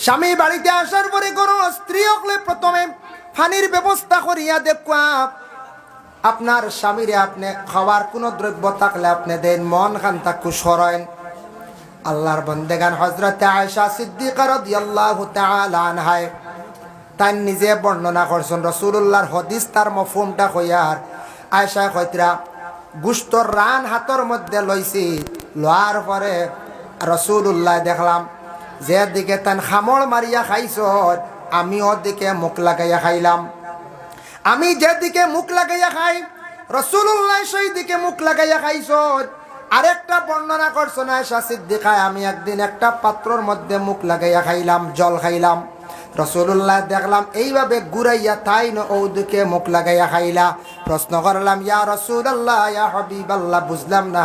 স্বামী বাড়িতে আসার পরে কোনো স্ত্রী হলে প্রথমে পানির ব্যবস্থা করিয়া দেখুয়া আপনার স্বামীরে আপনি খাওয়ার কোনো দ্রব্য থাকলে আপনি দেন, মন খান তাকু সরাইন। আল্লাহর বন্দেগান হযরত আয়েশা সিদ্দিকা রাদিয়াল্লাহু তাআলা আনহা তাই নিজে বর্ণনা করছেন, রাসূলুল্লাহর হাদিস তার মফহুমটা কইয়ার আয়েশা কইতরা গুস্তর রান হাতর মধ্যে লইছি, লোয়ার পরে রাসূলুল্লাহ দেখলাম যে দিকে তান খামড় মারিয়া খাইছ আমি ওদিকে মুখ লাগাইয়া খাইলাম। আমি যেদিকে মুখ লাগাইয়া খাই রাসূলুল্লাহ সেই দিকে মুখ লাগাইয়া খাইছ। আরেকটা বর্ণনা করছেন আয়েশা সিদ্দিকা, আমি একদিন একটা পাত্রর মধ্যে মুখ লাগাইয়া খাইলাম, জল খাইলাম। রাসূলুল্লাহ দেখলাম এইভাবে ঘুরাইয়া তাই না ওদিকে মুখ লাগাইয়া খাইলা। প্রশ্ন করলাম, ইয়া রাসূলুল্লাহ, ইয়া হাবিবাল্লাহ, বুঝলাম না,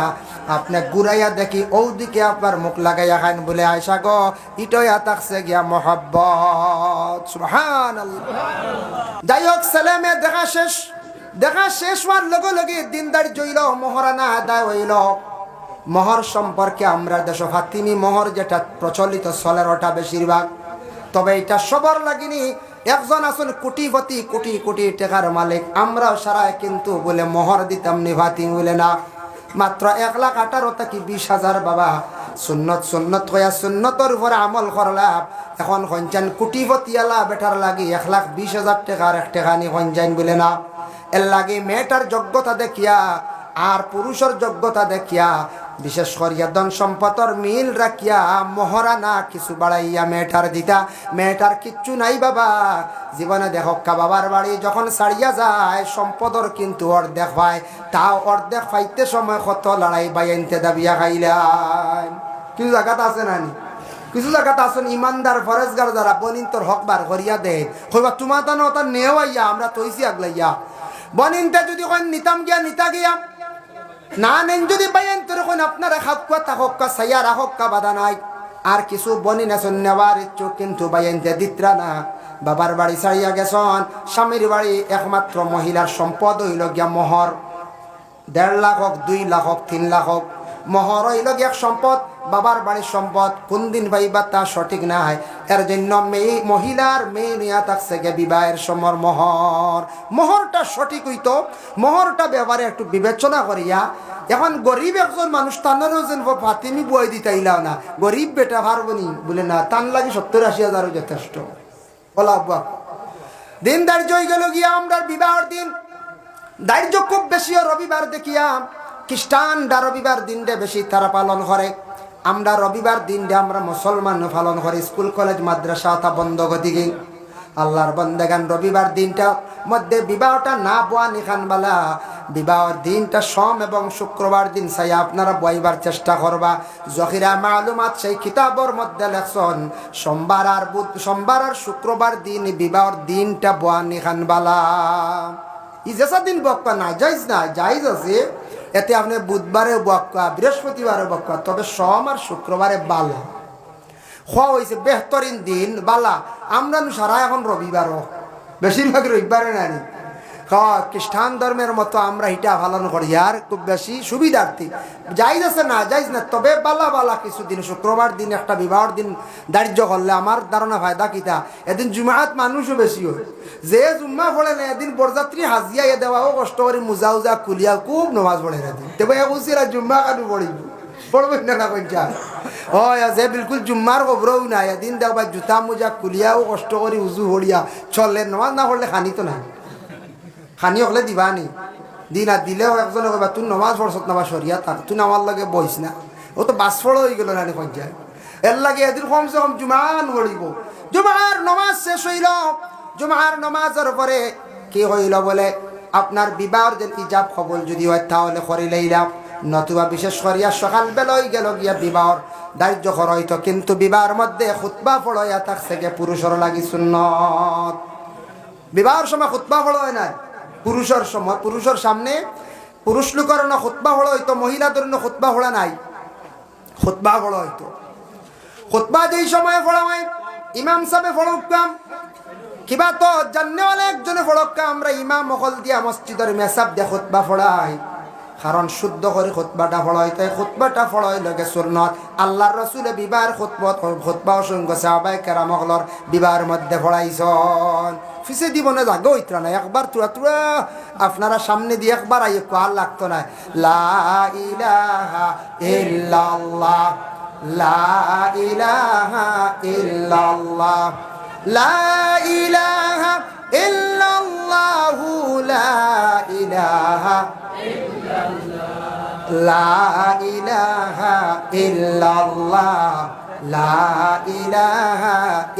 আপনি ঘুরাইয়া দেখি ওদিকে আপনার মুখ লাগাইয়া খাইন। বলে আয়েশা গো, ইটোয়া থাকছে গিয়া মহব্বত। সুবহানাল্লাহ। যাই হোক, ছেলেমে দেখা শেষ হওয়ার লগে লগে দিনদার জইল, মোহরানা আদায় হইল। মোহর সম্পর্কে আমরা দেশ ফাতিমি মোহর যেটা প্রচলিত চলের ওটা বেশিরভাগ, তবে এটা সবার লাগেনি। একজন আছেন কোটিপতি, কোটি কোটি টাকার মালিক, আমরাও সারায় কিন্তু বলে মোহর দিতাম নি ফাতিমি বলে না, মাত্র 1,18,000 থেকে 20,000 বাবা সুন্নত হইয়া সুন্নতর উপরে আমল করলাম। এখন সঞ্চান কোটিপতি আলা বেটার লাগি 1,20,000 টাকার 1 টাকা নি সঞ্চান বলে না। এর লাগে মেয়েটার যোগ্যতা দেখিয়া আর পুরুষের যোগ্যতা দেখিয়া, বিশেষ করিয়া ধন সম্পদর মিল রাখিয়া মহারানা কিছু বাড়াইয়া মেয়েটার দিতা। মেয়েটার কিচ্ছু নাই বাবা, জীবনে দেখক্কা বাবার বাড়ি যখন ছাড়িয়া যায় সম্পদর কিন্তু অর্ধেক পায়, তাও অর্ধেক পাইতে সময় কত লড়াই বাইনতে দাবিয়া খাইলাম। কিছু জায়গাতে আছে নানি, কিছু জায়গাতে আসুন ইমানদার ফরেজগার যারা বনিন তোর হক বার করিয়া দেয়, হইবা তোমার তানো তার নেও আইয়া আমরা তৈছি আগলাইয়া বনিনতে যদি কোন নিতাম গিয়া নিতা গিয়া না নেন যদি বাইন তোর কোন আপনারা খাপকা তাহক্কা সাইয়া রাহক্কা বাধা নাই। আর কিছু বনিন আসুন নেওয়ার ইচ্ছুক কিন্তু বাইনতে দিত্রা না, বাবার বাড়ি ছাড়িয়া গেছন, স্বামীর বাড়ি একমাত্র মহিলার সম্পদ হইল গিয়া মোহর। 1.5 লাখ হোক, 2 লাখ হোক, 3 লাখ হোক, মোহর হইল গিয়া সম্পদ, বাবার বাড়ির সম্পদ। কোন দিন পাইবা তা সঠিক নাই, এর জন্য মহিলার মেয়ে নিয়া থাকছে গে বিবাহের সময় মোহরটা সঠিক হইতো, মোহরটা ব্যাপারে একটু বিবেচনা করিয়া। এখন গরিব একজন মানুষ তানেরও যেন ফাতিমি বই দিতাইলাও না, গরিব বেটা পারবনি বলে না, তান লাগে 70-80 হাজারও যথেষ্ট। বলা দিন দার্য হয়ে গেল গিয়া আমরা বিবাহের দিন দার্য খুব বেশি রবিবার দেখিয়া খ্রিস্টানরা রবিবার দিনটা বেশি তারা পালন করে। আমরা রবিবার দিনটা আমরা মুসলমান পালন করি, স্কুল কলেজ মাদ্রাসা তা বন্ধ গতিকে। আল্লাহর বন্দেগান রবিবার দিনটা মধ্যে বিবাহটা না বোয়া নিখানবালা, বিবাহের দিনটা সোম এবং শুক্রবার দিন চাই আপনারা বইবার চেষ্টা করবা। জহিরা মালুমাত সেই কিতাবর মধ্যে লেখছেন সোমবার আর শুক্রবার দিন বিবাহের দিনটা বোয়া নিখানবালা। ইজেসা দিন বক্কা না যাইজ না, যাইজ আছে এতে আপনি বুধবারে বক্কা, বৃহস্পতিবারে বক্কা, তবে সোম আর শুক্রবারে বালা হওয়া হয়েছে বেহতরিন দিন বালা। আমরা সারা এখন রবিবারও বেশিরভাগ রবিবারে নানি খ্রিস্টান ধর্মের মতো আমরা এটা পালন করি, আর খুব বেশি সুবিধার্থী। যাইজ আছে না যাইজ না, তবে বালা কিছুদিন শুক্রবার দিন একটা বিবাহের দিন দার্য করলে আমার ধারণা ফায়দা কিতা, এদিন জুমাত মানুষও বেশি হয়। যে জুম্মা পড়ে না এদিন বরযাত্রী হাজিয়া দেওয়াও কষ্ট করে মুজা উজা কুলিয়া খুব নমাজ পড়ে না দিন, তবে একুশিরা জুম্মা কাটু পড়িব পড়বেন না কইছা ও যে বিলকুল জুম্মার খবরও নাই, এদিন দেখবা জুতা মুজা কুলিয়াও কষ্ট করে উজু হরিয়া চললে, নমাজ না পড়লে খানি তো না, খানি হলে দিবা নি দিন আর দিলেও একজনে কইবা তুই নমাজ পড়ছ না বা সরিয়া থাক, তুই আমার লাগে বইস না, ও তো বাস ফল হয়ে গেল নানি কইছা। এর লাগে এদিন কমসে কম জুমান পড়িব। জুমার নমাজ শেষ হইল, জুমার নমাজের পরে কি হইল বলে আপনার বিবাহের যে ইজাব কবুল যদি হয় তাহলে করিলেইলাম, নতুবা বিশেষ করিয়া সকাল বেলায় গেল গিয়া বিবাহর দার্য হইতো। কিন্তু বিবাহের মধ্যে খুতবা পড়াইয়া থাকছে গে পুরুষের লাগি সুন্নত। বিবাহের সময় খুতবা পড়া হয় না, পুরুষের সময় পুরুষের সামনে পুরুষ লোকের না খুতবা পড়া হইতো, মহিলাদের না খুতবা পড়া নাই, খুতবা পড়া হইতো। খুতবা যেই সময় পড়া হয় ইমাম সাহেব পড়াম কিবা তো জাননেওয়ালা একজনে পড়ক্কা, আমরা ইমাম মহল দিয়া মসজিদের মেসাব দিয়া খুতবা পড়াই। কারণ শুদ্ধ করে খুতবাটা ফড়াইতে খুতবাটা ফড়াই লগে সুন্নত আল্লাহর রাসূলে বিবাহের খুতবা অসংখ্য সাহাবায়ে কেরাম হলর বিবাহের মধ্যে ফড়াইছন ফিসে দিবনে জাগো ইতরা না একবার তুরা আপনারা সামনে দিয়ে একবার আইয়ে কোয়াল লাগতো না লা ইলাহা ইল্লাল্লাহ লা ইলাহা ইল্লাল্লাহ লা ইলাহা ইল্লাল্লাহু লা ইলাহা লা ইলাহা ইল্লাল্লাহ লা ইলাহা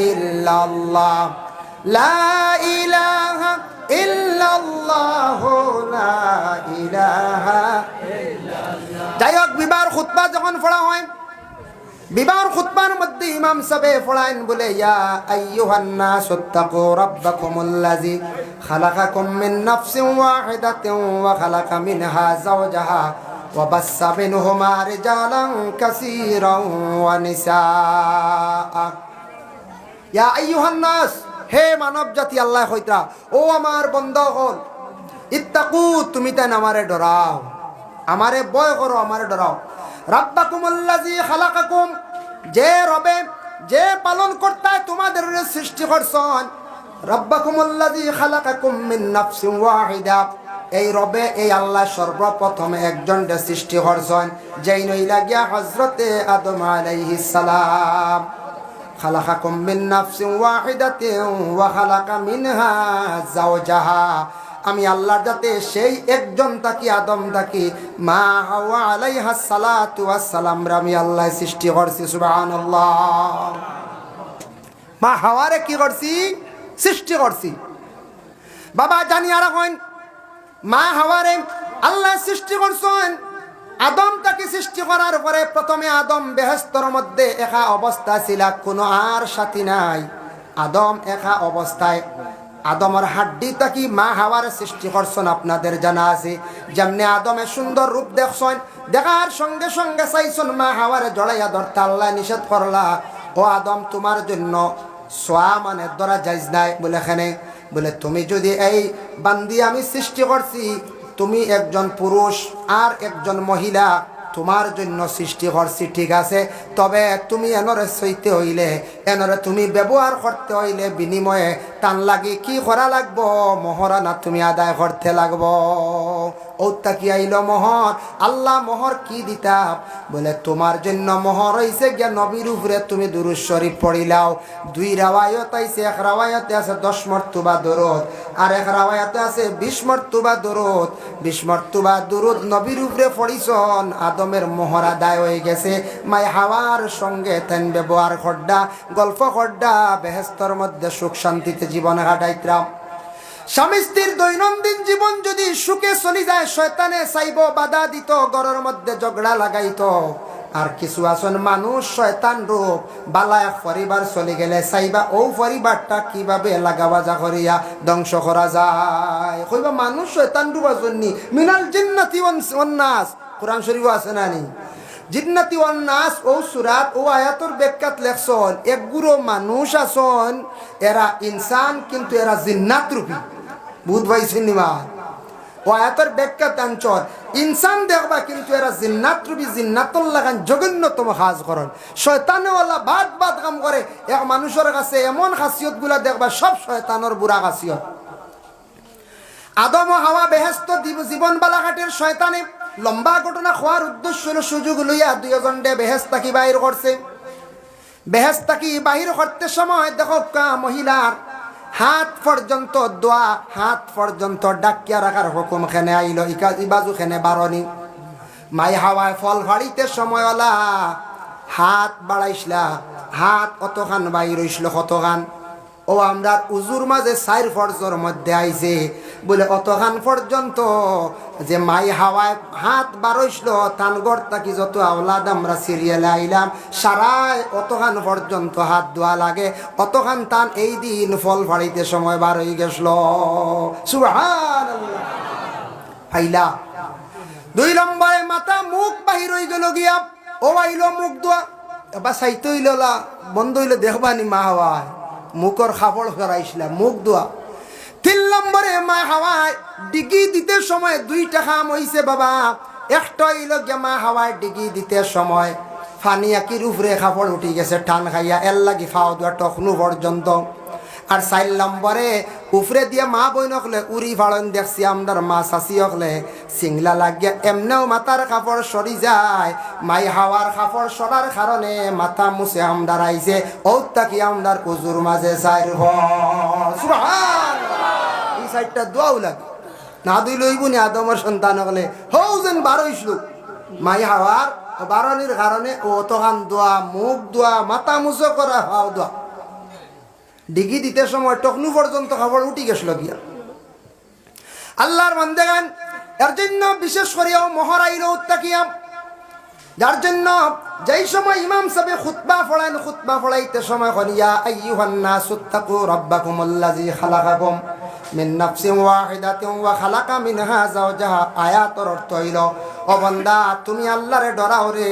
ইল্লাল্লাহ লা ইলাহা ইল্লাল্লাহ লা ইলাহা ইল্লাল্লাহ। যাই হোক বিবাহের খুতবা যখন পড়া হয় বিবাহের খুতবার মধ্যে ইমাম সাহেব পড়ায়েন বলে ইয়া আইয়ুহান নাস তাকু রাব্বাকুমুল্লাযী খালাকাকুম মিন নাফসিন ওয়াহিদাতিন ওয়া খালাকা মিনহা যাওজাহা ওয়া বাসসা মিনহুমা রিজালান কাসীরান ওয়া নিসা। ইয়া আইয়ুহান নাস, হে মানব জাতি, আল্লাহ কইতা ও আমার বন্ধগণ, ইত্তাকু, তুমি তাই আমারে ডরাও, আমারে ভয় করো, আমারে ডরাও। রাব্বাকুমুল্লাযী খালাকাকুম, যে রবে, যে পালন কর্তায় তোমাদের সৃষ্টি করছেন। রাব্বাকুমুল্লাযী খালাকাকুম মিন নাফসিন ওয়াহিদা, এই রবে, এই আল্লাহ সর্বপ্রথম একজন সৃষ্টি করছেন, যেই নইলা গিয়া হযরতে আদম আলাইহিস সালাম। খালাকাকুম মিন নাফসিন ওয়াহিদাতিন ওয়া খালাকা মিনহা যাওজাহা, আমি আল্লাহর যাতে সেই একজন থাকি, আদম থাকি, মা হাওয়া আলাইহাস সালাতু ওয়াস সালাম রে আমি আল্লাহ সৃষ্টি করছি। সুবহানাল্লাহ। মা হাওয়ারে কি করছি? সৃষ্টি করছি। বাবা জানিয়া রাখেন, মা হাওয়ারে আল্লাহ সৃষ্টি করছেন। আদম তাকে সৃষ্টি করার পরে প্রথমে আদম বেহেশতের মধ্যে একা অবস্থা ছিল, কোনো আর সাথী নাই। আদম একা অবস্থায়, আদমের হাড্ডি তাকি মা হাওয়ার সৃষ্টি করছেন। আপনাদের জানা আছে, যেমনি আদমের সুন্দর রূপ দেখছেন, দেখার সঙ্গে সঙ্গে চাইছেন মা হাওয়ারে জড়াইয়া ধরতে। আল্লাহ নিষেধ করলা, ও আদম তোমার জন্য সোয়া মানে ধরা যাইজ নাই। বলে এখানে বলে তুমি যদি এই বান্দি আমি সৃষ্টি করছি, তুমি একজন পুরুষ আর একজন মহিলা, তোমার জন্য সৃষ্টি করছি, ঠিক আছে, তবে তুমি এনরে সইতে হইলে, এনরে তুমি ব্যবহার করতে হইলে বিনিময়ে টান লাগি কি করা লাগবো? মহরানা তুমি আদায় করতে লাগবো। ওটা কি আইল মোহর? আল্লাহ মোহর কি দিতাম? বলে তোমার জন্য মোহর হইছে গিয়া নবীর উপরে তুমি দুরূদ শরীফ পড়িলাও। দুই রাওয়ায়াত আইছে, এক রাওয়ায়াতে আছে 10 মর্তবা দরুদ, আর এক রাওয়ায়াতে আছে 20 মর্তবা দরুদ। 20 মর্তবা দরুদ নবীর উপরে পড়িছন, আদমের মোহর আদায় হয়ে গেছে। মাই হাওয়ার সঙ্গে তেন ব্যবহার করডা, গল্প করডা, বেহেশতের মধ্যে সুখ শান্তিতে জীবন কাটাইতাম। স্বামী স্ত্রীর দৈনন্দিন জীবন যদি সুখে চলি যায়, শয়তানে চাইব বাধা দিত, ঘরের মধ্যে ঝগড়া লাগাইতো। আর কিছু আসন মানুষ শয়তান রূপ, বালা এক পরিবার চলে গেলে চাইবা ও পরিবারটা কিভাবে লাগাবাজা করিয়া ধ্বংস করা যায়। কইবা মানুষ শয়তান রূপ আসননি, মিনাল জিন্নাতি ওয়ান নাস, কোরআন শরীফ আছে না নি? জিন্নাতি ওয়ান নাস ও সূরাত ও আয়াতের ব্যাখ্যাত লেখছন, একগুলো মানুষ আসন, এরা ইনসান কিন্তু এরা জিন্নাত রূপী। বুধ ভাই সিনেমা ও আয়াতের ব্যাখ্যাত আনছন, ইনসান দেখবা কিন্তু এরা জিন্নাত রূপী, জিন্নাতল লাগান জঘন্যতম কাজ করেন, শয়তানেওয়ালা বাদ বাদ কাম করে। এক মানুষের কাছে এমন খাসিয়ত গুলা দেখবা সব শয়তানের বুড়া খাসিয়ত। আদম ও হাওয়া বেহেশত জীবন বালাঘাটের শয়তানে লম্বা ঘটনা খোয়ার উদ্দেশ্য হলো সুযোগ লইয়া দুইজনে বেহেশত থাকি বাহির করছে। বেহেশত থাকি বাহির করতে সময় দেখো মহিলার হাত পর্যন্ত দোয়া, হাত পর্যন্ত ডাকিয়া রাখার হুকুম খেনে আইল, ইবাজু খেনে বারণি। মাই হাওয়ায় ফল ফাড়িতে সময় ওলা হাত বাড়াইছিলা, হাত অতখান বাইর হইছিল, কতখান? ও আমরা উজুর মাঝে 4 ফরজর মধ্যে আইছে, বলে অতখান পর্যন্ত যে মাই হাওয়ায় হাত বারইছিল, তান গড় তাকি যত আওলাদ আমরা সিরিয়ালে আইলাম, সারায় অতখান পর্যন্ত হাত ধোয়া লাগে, অতখান তান এই দিন ফল ফাড়িতে সময় বার হয়ে গেছিল। সুবহানাল্লাহ। আইলা 2 নম্বরে মাথা মুখ বাহির হয়ে গেল গিয়া, ও আইল মুখ ধোয়া, এবার সাইতে হইলা বন্ধ হইলে দেখবানি মা হাওয়ায় মুখর খাপড় ফেরাইছিলাম, মুখ ধোয়া। তিন নম্বরে মা হাওয়ায় ডিগি দিতে সময় দুইটা কাম হইছে বাবা। একটা হইল গিয়া মা হাওয়ায় ডিগি দিতে সময় ফানি আকির উপরে কাপড় উঠি গেছে টান খাইয়া এর লাগি ফাও দুয়া টখনু পর্যন্ত। আর 4 নম্বরে উপরে দিয়া মা বইন হকলে উড়ি ফাড়ন দেখছি আমদার মা চাচি হকলে সিংলা লাগিয়া এমনেও মাথার কাপড় সরি যায়। মাই হাওয়ার কাপড় সরার কারণে মাথা মুছে আমদার আইছে ও তাকি আমদার কুজুর মাঝে চাইর এই সাইডটা দোয়াও লাগে না দুই লইব নি আদমের সন্তান হকলে হৌ যেন 12 শ্লোক মাই হাওয়ার বারণির কারণে ও তখন দোয়া মুখ দোয়া মাথা মুছো করা হাও দোয়া ডিগি দিতে সময় টকনু পর্যন্ত খবর উঠি গেছিল গিয়া। আল্লাহর বান্দাগান এর জন্য বিশেষ করিয়াও মহরাইল উত্তাকিয়া, যার জন্য যেই সময় ইমাম সাহেব খুতবা পড়ান খুতবা পড়াইতে সময় করিয়া আইয়ুহান নাসুত্তাকু রাব্বাকুমুল্লাযী খালাকাকুম মিন নাফসিন ওয়াহিদাতিন ওয়া খালাকা মিনহা যাওজাহা আয়াতের অর্থ হইল ও বান্দা তুমি আল্লাহরে ডরাও রে।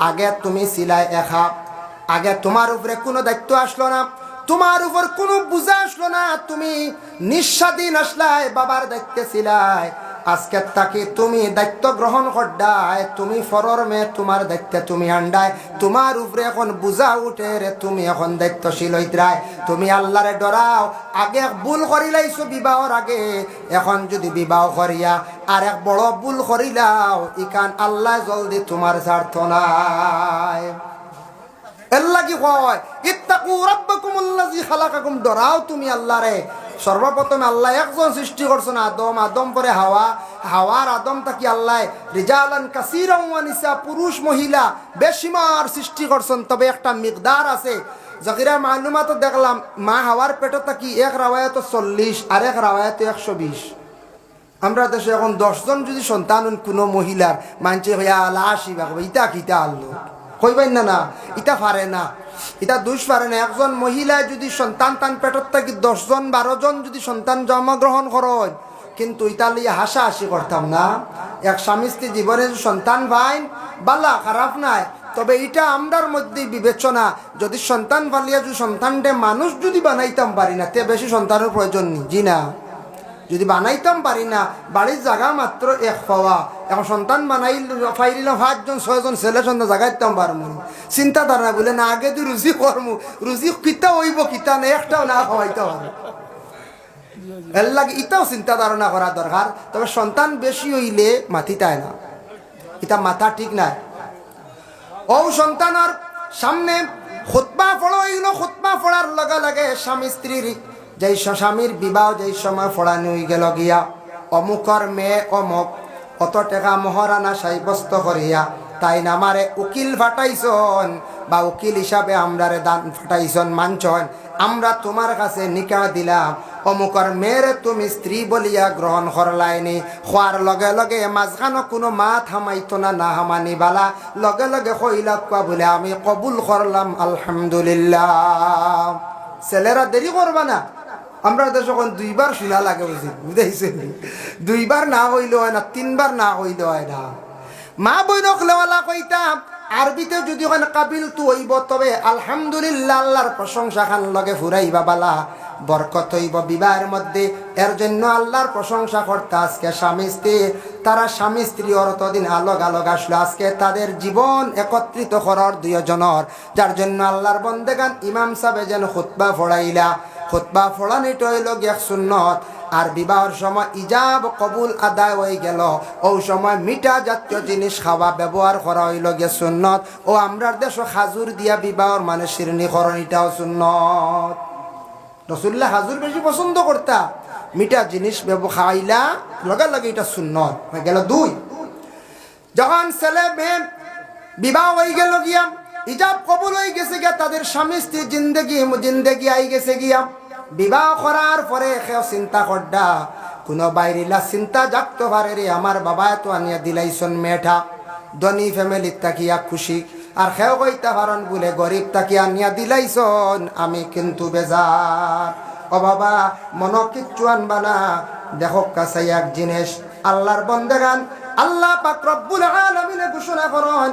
আগে তুমি ছিলাই একা, আগে তোমার উপরে কোনো দায়িত্ব আসলো না, তোমার উপর কোনো বোঝা আসলো না, তুমি নিঃস্বাধীন আসলাই, বাবার দায়িত্বে ছিলাই। আজকে তাকে তুমি দায়িত্ব গ্রহণ করডায়, তুমি ফরর মেয়ে তোমার দায়িত্বে তুমি আন্ডায়, তোমার উপরে এখন বোঝা উঠে রে, তুমি এখন দায়িত্বশীল হইতরায়। তুমি আল্লাহরে ডরাও। আগে ভুল করিলাইছো বিবাহর আগে, এখন যদি বিবাহ করিয়া আর এক বড় ভুল করিলাও ইকান আল্লাহ জলদি তোমার স্বার্থ নাই। আল্লাহ কি কয় ইত্তাকু রাব্বাকুমুল্লাযী খালাকাকুম, ডরাও তুমি আল্লাহরে। সর্বপ্রথমে আল্লাহ একজন সৃষ্টি করছেন আদম, আদম পরে হাওয়া, হাওয়ার আদম তাকি আল্লাহ রিজালান কাসীরান ওয়া নিসা, পুরুষ মহিলা বেশিমার সৃষ্টি করছেন। তবে একটা মিকদার আছে, জাকিরা মালুমাত দেখলাম মা হাওয়ার পেটে তাকি এক রাওয়ায়াত 40 আর এক রাওয়ায়াত 120। আমরা দেশে এখন 10 জন যদি সন্তান কোনো মহিলার মানছে হইয়া আল্লাহ আসিবা ইতা কিতা আল্লাহ কইবেন না, না ইটা পারে না, এটা দুষ পারে না। একজন মহিলা যদি সন্তান তান পেটত থাকি 10 জন 12 জন যদি সন্তান জন্মগ্রহণ করেন, কিন্তু ইটা লিয়ে হাসাহাসি করতাম না। এক স্বামী স্ত্রী জীবনে সন্তান ভাইন বালা খারাপ নাই, তবে এটা আমরার মধ্যে বিবেচনা। যদি সন্তান পালিয়া যদি সন্তানটা মানুষ যদি বানাইতাম পারি না, তে বেশি সন্তানের প্রয়োজন নেই, জি না। যদি বানাইতাম পারি না, বাড়ির জায়গা মাত্র এক পাওয়া, এখন সন্তান বানাই ফাইল 5 জন 6 জন ছেলে সন্তান জাগাইতাম পারমু, চিন্তা ধারণা বলে না আগে তুই রুজি করমু, রুজি কিতা হইব কিতা না একটাও না খাওয়াইতে হবে, এর লাগে ইটাও চিন্তা ধারণা করা দরকার। তবে সন্তান বেশি হইলে মাথিতায় না, এটা মাথা ঠিক নাই। ও সন্তানের সামনে খুতবা পড়ো, এইগুলো খুতবা পড়ার লগে লগে স্বামী স্ত্রীর যেই স্বামীর বিবাহ যেই সময় ফড়ানি হয়ে গেল গিয়া, অমুকর মেয়ে অমুক কত টাকা মহারানা সাব্যস্ত করিয়া তাই নামারে উকিল ফাটাইছন বা উকিল হিসাবে আমরারে দান ফাটাইছন মানছন, আমরা তোমার কাছে নিকাহ দিলাম, অমুকর মেয়েরে তুমি স্ত্রী বলিয়া গ্রহণ করলাইনি। খোয়ার লগে লগে মাঝখানো কোনো মা থামাইতো না, না হামানি বালা লগে লগে কইলা কোয়া বলে আমি কবুল করলাম আলহামদুলিল্লাহ। ছেলেরা দেরি করবা না, আমরা দেশ যখন 2 বার শোনা লাগে বুঝেছেন, 2 বার না হইলে হয় না, 3 বার না হইলে হয় না। মা বইনক লেওয়ালা কইতাম আরবিতে যদি ওখানে কাবিল তু হইব, তবে আলহামদুলিল্লাহ আল্লাহর প্রশংসা খান লগে ফুরাইবা বালা বরকত হইব বিবাহের মধ্যে। এর জন্য আল্লাহর প্রশংসা করতে আজকে স্বামী স্ত্রী, তারা স্বামী স্ত্রী অতদিন আলোক আলোক আসলো, আজকে তাদের জীবন একত্রিত করার 2 জনের। যার জন্য আল্লাহর বন্দেগান ইমাম সাহেব যেন খুতবা ফড়াইলা, খুতবা ফড়ানিটা হইল গিয়া সুন্নত। আর বিবাহের সময় ইজাব কবুল আদায় হয়ে গেল, ওই সময় মিঠা জাতীয় জিনিস খাওয়া ব্যবহার করা হইল গিয়া সুন্নত। ও আমরার দেশ খাজুর দিয়া বিবাহর মানে শিরনিকরণ, এটাও সুন্নত। রাসূলুল্লাহ খাজুর বেশি পছন্দ করতা, মিঠা জিনিস খাইলা লগে লগে এটা সুন্নত হয়ে গেল। 2 যখন ছেলে মেয়ে বিবাহ হয়ে গেল গিয়া, ইজাব কবুল হয়ে গেছে গিয়া, তাদের স্বামী স্ত্রী জিন্দেগি আই গেছে গিয়া, বিবাহ করার পরে কেউ চিন্তা করডা, কোনো বাইরিলা চিন্তা জাগতে পারে রে আমার বাবা তো আনিয়া দিলাইছন মেয়েটা, ধনী ফ্যামিলির তাকিয়া খুশি, আর কেউ কইতা পারেন বলে গরিব তাকিয়া আনিয়া দিলাইছন আমি কিন্তু বেজার। ও বাবা মন কিচ্ছু আনবা না, দেখো কাছে এক জিনিস আল্লাহর বন্দেগান আল্লাহ পাক রব্বুল আলামিন ঘোষণা করেন,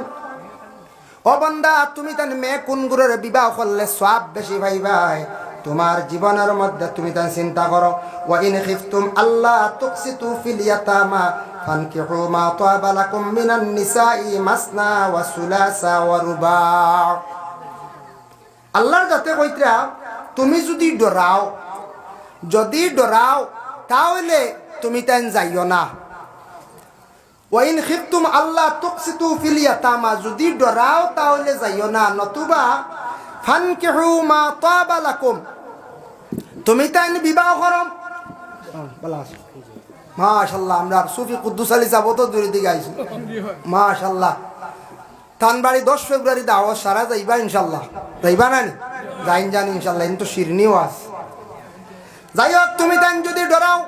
ও বান্দা তুমি তান মেয়ে কোন গুরের বিবাহ করলে সওয়াব বেশি পাইবাই, তোমার জীবনের মধ্যে তুমি তাই চিন্তা করো ওয়া ইন খিফতুম আল্লাহ তুকসিতু ফিল ইয়াতামা ফানকিহু মা তাবা লাকুম মিনান নিসাই মাসনা ওয়া সুলাসা ওয়া রুবা। আল্লাহর যাতে কইতরা তুমি যদি ডরাও তাহলে তুমি তাই যাইও না। ওয়া ইন খিফতুম আল্লাহ তুকসিতু ফিল ইয়াতামা, যদি ডরাও তাহলে যাইও না, নতুবা ফানকিহু মা তাবা লাকুম, তুমি তাই বিবাহ করো। মাশাআল্লাহ, আমরা সুফি কুদ্দুস আলী যাব তো দূরের দিকে আইছি। মাশাআল্লাহ, থানবাড়ি 10 ফেব্রুয়ারি দাওয়াত সারা যাইবা ইনশাআল্লাহ, যাইবা না? জানি ইনশাআল্লাহ, কিন্তু শিরনিও আছে। যাই হোক, তুমি তাই যদি ডরাও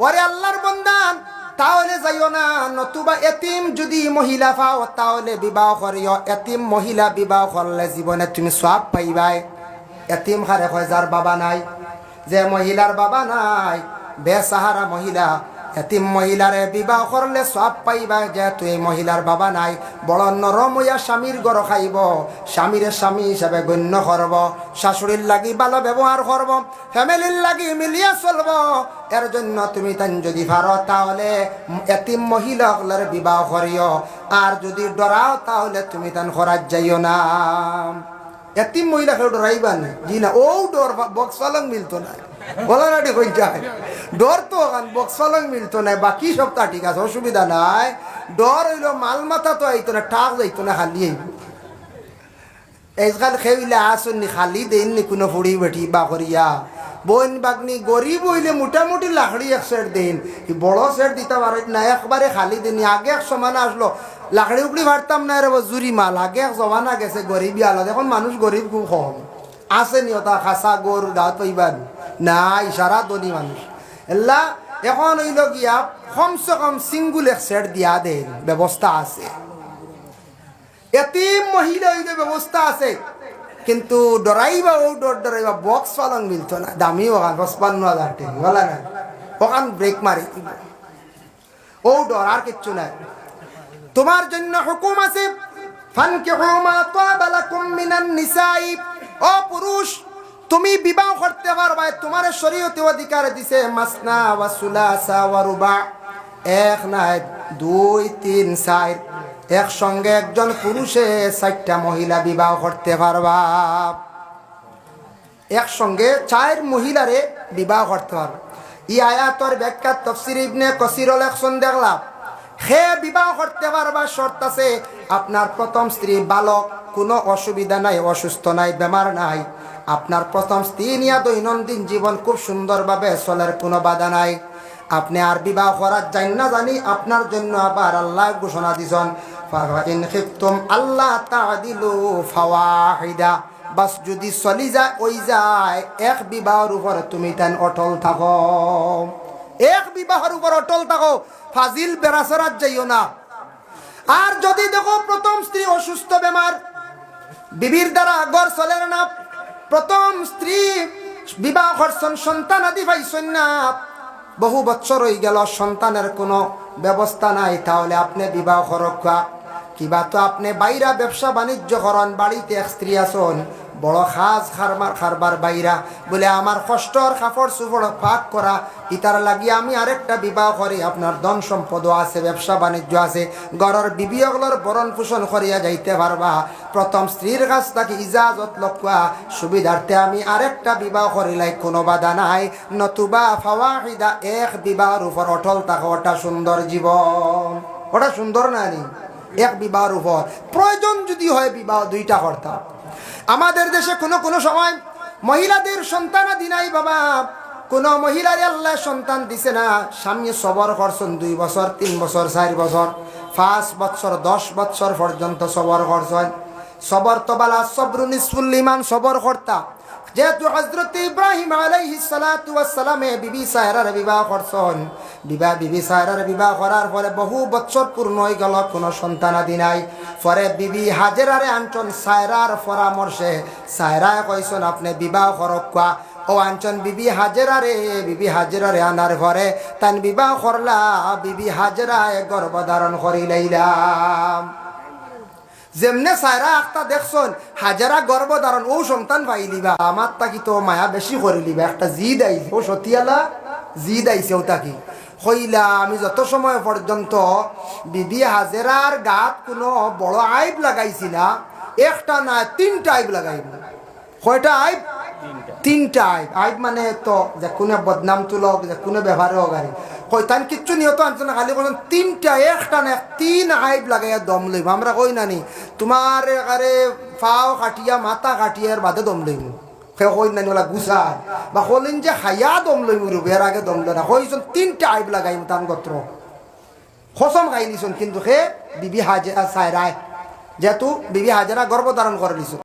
ওরে আল্লাহর বান্দান তাহলে যাইও না, নতুবা এতিম যদি মহিলা পাও তাহলে বিবাহ করিও। এতিম মহিলা বিবাহ করলে জীবনে তুমি সওয়াব পাইবাই। এতিম হারে হয় যার বাবা নাই, যে মহিলার বাবা নাই, বেসাহারা মহিলা, এতিম মহিলারে বিবাহ করলে সওয়াব পাইবা। যেহেতু এই মহিলার বাবা নাই, বড় নরম হইয়া স্বামীর গড় খাইব, স্বামীরে স্বামী হিসাবে গণ্য করব, শাশুড়ির লাগি ভালো ব্যবহার করব, ফ্যামিলির লাগি মিলিয়া চলব। এর জন্য তুমি তাই যদি পারো তাহলে এতিম মহিলাগুলোর বিবাহ করিও। আর যদি ডরাও তাহলে তুমি তান খরাজ যাইও না। এতিম মহিলাকে ডরাইবা না, জি না, ও ডর বক্সালং মিলতো না, বলো না কই যায় ডর তো বক্সালং মিলতো না, বাকি সবটা ঠিক আছে, অসুবিধা নাই। ডর হইল মাল মাথা তো আইতো না, টাক যাইতো না, খালি আইব। এইখান খেইলে আসুননি, খালি দেননি কোনো ফুড়ি বেটি বা করিয়া বোন বাগনি গরিব হইলে মোটামুটি লাকড়ি এক সেট দেন, বড় সেট দিতে পারে না, একবারে খালি দেনি। আগে এক সমানে আসলো লাকড়ি উপড়ি ভারতাম না রে জুরি মাল, আগে এক জমানা গেছে গরিবই আলো। এখন মানুষ গরিব খুব কম আছে, নি ওটা খাসা গরু গাঁত পাইবার না, ইশারা ধনী মানুষ এল্লা। এখন হইল গিয়া কমসে কম সিঙ্গুল এক সেট দিয়া দেন, ব্যবস্থা আছে। এতিম মহিলা হইলে ব্যবস্থা আছে, কিন্তু ডরাইবা ও ডরাইবা বক্স পালং মিলতো না, দামি ওখান 55,000 টাকা বলা না, ওখান ব্রেক মারি ও ডর, আর কিচ্ছু নাই। তোমার জন্য হুকুম আছে ফানকিহু মা তাবা লাকুম মিনান নিসাই। ও পুরুষ, তুমি বিবাহ করতে পারবা, তোমার শরীয়তে অধিকার দিছে মাসনা ওয়া সুলাসা ওয়া রুবা, এক নাই 2, 3, 4, একসঙ্গে একজন পুরুষে 4টা মহিলা বিবাহ করতে পারবা। একসঙ্গে 4 মহিলারে বিবাহ করতে পারবা। এই আয়াতের ব্যাখ্যা তাফসীর ইবনে কাসির লেখছেন, দেখলাম হে বিবাহ করতে পারবা, শর্ত আছে আপনার প্রথম স্ত্রী বালক, কোনো অসুবিধা নাই, অসুস্থ নাই, বেমার নাই, আপনার প্রথম স্ত্রী নিয়ে দৈনন্দিন জীবন খুব সুন্দরভাবে চলার কোনো বাধা নাই। আপনি আর বিবাহ করার যাই না জানি, আপনার জন্য আবার আল্লাহ ঘোষণা দিছেন ফাইন খিফতুম আল্লাহ তা'দিলু ফাওয়াহিদা, বাস যদি চলি যায় ওই যায় এক বিবাহের উপর তুমি তান অটল থাকো, এক বিবাহের উপর অটল থাকো, ফাজিল বেরাসরাত যাইও না। আর যদি দেখো প্রথম স্ত্রী অসুস্থ বেমার, বিবির দ্বারা ঘর চলে না, প্রথম স্ত্রী বিবাহ করছেন, সন্তান আদি পাইছেন না, বহু বছর হয়ে গেল সন্তানের কোনো ব্যবস্থা নাই, তাহলে আপনি বিবাহ করকা। কিবা তো আপনি বাইরা ব্যবসা বাণিজ্য করেন, বাড়িতে এক স্ত্রী আসন, বড় খাস খারবার বাইরা বলে আমার কষ্টর কাপড় চুপড় পাক করা, ইতার লাগিয়ে আমি আরেকটা বিবাহ করি, আপনার ধন সম্পদও আছে, ব্যবসা বাণিজ্য আছে, ঘরের বিবিগুলোর বরণ পোষণ করিয়া যাইতে পারবা। প্রথম স্ত্রীর কাছ থেকে ইজাজত লক্ষা সুবিধার্থে আমি আরেকটা বিবাহ করিলাই, কোনো বাধা নাই। নতুবা ফাওয়াহিদা, এক বিবাহের উপর অটল থাকা, ওটা সুন্দর জীবন, ওটা সুন্দর না নি। এক বিবাহের উপর প্রয়োজন যদি হয় বিবাহ 2টা করতাম। আমাদের দেশে কোনো সময় মহিলাদের সন্তানাদি নাই বাবা, কোন মহিলারে আল্লাহ সন্তান দিছে না, স্বামী সবর করছেন 2 বছর, 3 বছর, 4 বছর, 5 বছর, 10 বছর পর্যন্ত সবর করছেন। সবর তো বালা সবরু নিসফুল ঈমান, সবর করতা। যেহেতু হযরত ইব্রাহিম আলাইহিস সালাতু ওয়াস সালামে বিবি সায়রার বিবাহ করছেন, বিবি সায়রার বিবাহ করার পরে বহু বছর পূর্ণ হয়ে গেল, কোনো সন্তানাদি নাই। পরে বিবি হাজেরারে আনছেন, সায়রার পরামর্শে সায়রায় কইছেন আপনি বিবাহ করকা। ও আনছেন বিবি হাজেরারে আনার পরে তান বিবাহ করলা, বিবি হাজেরায় গর্ভধারণ করিলাম। যেমনে সায়রা একটা দেখছন হাজারা গর্ভধারণ ও সন্তান পাইলিবা আমার তাকি তো মায়া বেশি করে লিবা একটা জিদ আইছে ও সতিয়ালা জিদ আইছে ও তাকি হইলা আমি যত সময় পর্যন্ত বিবি হাজেরার গাত কোনো বড় আইব লাগাইছি না, একটা না তিনটা আইব লাগাইব। কয়টা আইব? তিনটা আইব। আইব মানে তো যে কোনো বদনাম তুলক, যে কোনো ব্যবহারে হোক আর কইতান কিচ্ছু নিহত আনছে না, খালি বলছেন তিনটা, একটা না তিন আইব লাগাইয়া দম লইব। আমরা কই নানি তোমার আরে পাও কাটিয়া মাথা কাটিয়ার বাদে দম লইব, সে কই নানি ওলা গুছায় বা কলিন যে খাইয়া দম লইব রুবের আগে দম লই না, কইছন তিনটা আইব লাগাইব তান গোত্র খসম খাই নিছন। কিন্তু সে বিবি হাজেরা সায়রায় যেহেতু বিবি হাজেরা গর্ভধারণ করে নিছ।